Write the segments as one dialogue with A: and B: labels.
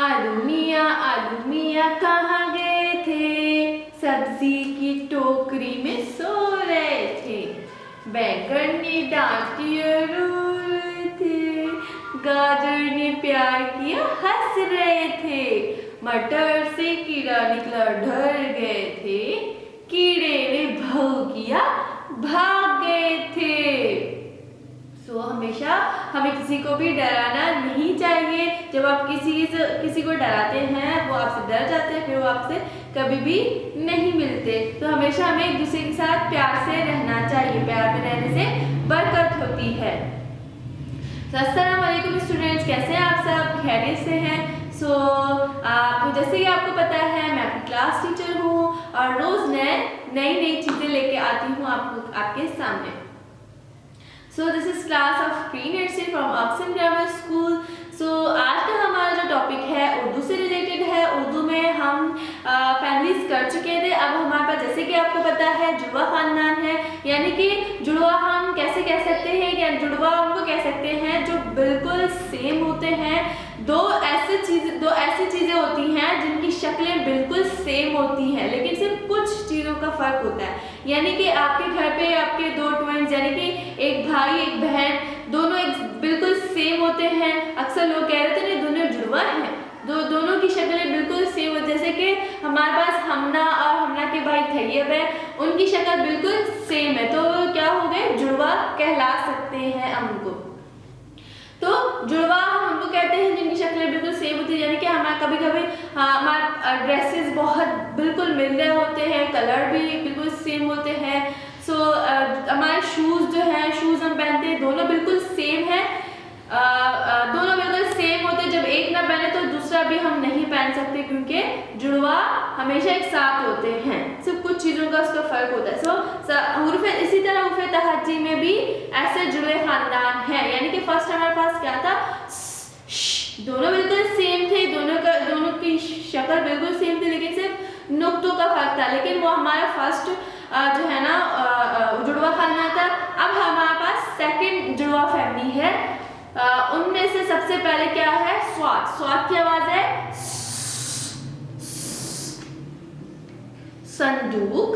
A: आलू मियाँ कहाँ गए थे, सब्जी की टोकरी में सो रहे थे। बैंगन ने डांट दिया रो रहे थे, गाजर ने प्यार किया हंस रहे थे, मटर से कीड़ा निकला डर गए थे, कीड़े ने भाव किया भाग गए थे। हमेशा हमें किसी को भी डराना नहीं चाहिए। जब आप किसी को डराते हैं वो आपसे डर जाते हैं, फिर वो आपसे कभी भी नहीं मिलते। तो हमेशा हमें एक दूसरे के साथ प्यार से रहना चाहिए, प्यार में रहने से बरकत होती है। अस्सलाम वालेकुम स्टूडेंट्स, कैसे हैं आप सब? खैरियत से हैं? आप जैसे कि आपको पता है मैं आपकी क्लास टीचर हूँ और रोज नई चीजें लेके आती हूँ आपके सामने। This is class of pre nursery from Oxon grammar school. आज का हमारा जो टॉपिक है उर्दू से रिलेटेड है। उर्दू में हम फैमिलीज कर चुके थे। अब हमारे पास जैसे कि आपको पता है जुड़वा खानदान है, यानी कि जुड़वा हम कैसे कह सकते हैं कि जुड़वा उनको कह सकते हैं जो बिल्कुल सेम होते हैं। दो ऐसी चीजें होती हैं जिनकी शक्लें बिल्कुल सेम होती हैं, लेकिन सिर्फ कुछ चीजों का फर्क होता है। यानी कि आपके घर पे आपके दो ट्विन्स यानी कि एक भाई एक बहन दोनों बिल्कुल सेम होते हैं। अक्सर लोग कह रहे थे नहीं दोनों जुड़वा हैं, दोनों की शक्लें बिल्कुल सेम होती है। जैसे कि हमारे पास हमना और हमना के भाई तैयब है, उनकी शक्ल बिल्कुल सेम है, तो क्या हो गए? जुड़वा कहला सकते हैं हम उनको। तो जुड़वा हम उनको कहते हैं जिनकी शक्लें बिल्कुल सेम होती है, यानी कि हमारा कभी हमारे ड्रेसेस बहुत बिल्कुल मिल रहे होते हैं, कलर भी बिल्कुल सेम होते हैं। हमारे शूज़ जो है, शूज़ हम पहनते हैं दोनों बिल्कुल सेम है, दोनों बिल्कुल सेम होते हैं। जब एक ना पहने तो दूसरा भी हम नहीं पहन सकते, क्योंकि जुड़वा हमेशा एक साथ होते हैं, सिर्फ कुछ चीज़ों का उसका फर्क होता है। इसी तरह उर्फ़ तहज्जी में भी ऐसे जुड़े खानदान है, यानी कि फर्स्ट हमारे पास क्या था? दोनों बिल्कुल सेम थे, दोनों की शक्ल बिल्कुल सेम थी, लेकिन सिर्फ नुक्तों का फर्क था। लेकिन वो हमारा फर्स्ट जो है ना जुड़वा खानदान था। अब हमारे पास सेकंड जुड़वा फैमिली है। उनमें से सबसे पहले क्या है? स्वाद की आवाज है संदूक।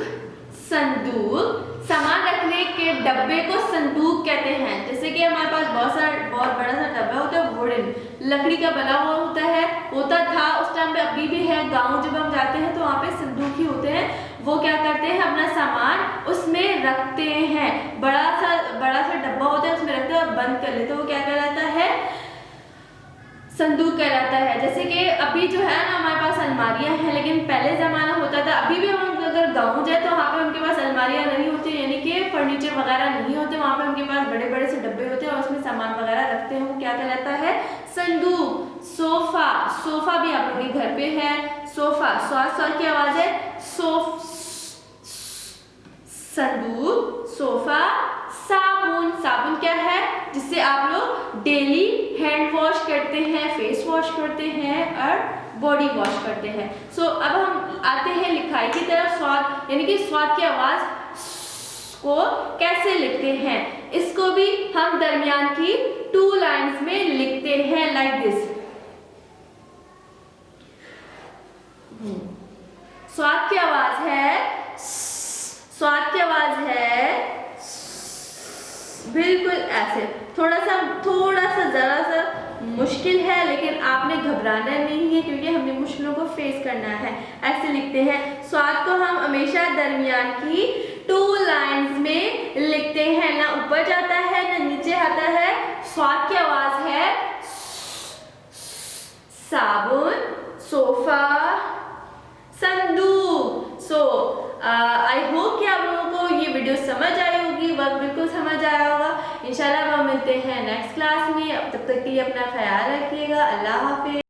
A: सामान रखने के डब्बे को संदूक कहते हैं। जैसे कि हमारे पास बहुत बड़ा सा डब्बा होता है, वुडन लकड़ी का बना हुआ होता था उस टाइम पे, अभी भी है। गांव जब हम जाते हैं तो वहाँ पे संदूक ही होते हैं। वो क्या करते हैं? अपना सामान उसमें रखते हैं। बड़ा सा डब्बा होता है, उसमें रखते हैं और बंद कर लेते हैं। वो क्या कहलाता है? संदूक कहलाता है। जैसे कि अभी जो है ना हमारे पास अलमारियां हैं, लेकिन पहले ज़माना होता था, अभी भी हम अगर गाँव जाए तो वहाँ पे उनके पास अलमारियां नहीं होती, यानी कि फर्नीचर वगैरह नहीं होते। वहाँ पे उनके पास बड़े से डब्बे होते हैं और उसमें सामान वगैरह रखते हैं। वो क्या कहलाता है? संदूक। सोफा भी आप लोगों के घर पे है। सोफा स्वाद की आवाज है संदूक, सोफा। साबुन क्या है? जिससे आप लोग डेली हैंड वॉश करते हैं, फेस वॉश करते हैं और बॉडी वॉश करते हैं। अब हम आते हैं लिखाई की तरफ। स्वाद यानी कि स्वाद की आवाज को कैसे लिखते हैं? इसको भी हम दरमियान की 2 लाइन्स में लिखते हैं, लाइक दिस। स्वाद की आवाज बिल्कुल ऐसे। थोड़ा सा जरा सा मुश्किल है, लेकिन आपने घबराना नहीं है, क्योंकि हमने मुश्किलों को फेस करना है। ऐसे लिखते हैं। स्वाद को हम हमेशा दरमियान की 2 लाइन्स में लिखते हैं, ना ऊपर जाता है ना नीचे आता है। स्वाद की आवाज है साबुन, सोफा, संदूक। आई होप कि आप लोगों को ये वीडियो समझ आई होगी, वक्त बिल्कुल समझ आया होगा। इंशाल्लाह हम मिलते हैं नेक्स्ट क्लास में। अब तक के लिए अपना ख्याल रखिएगा। अल्लाह हाफिज।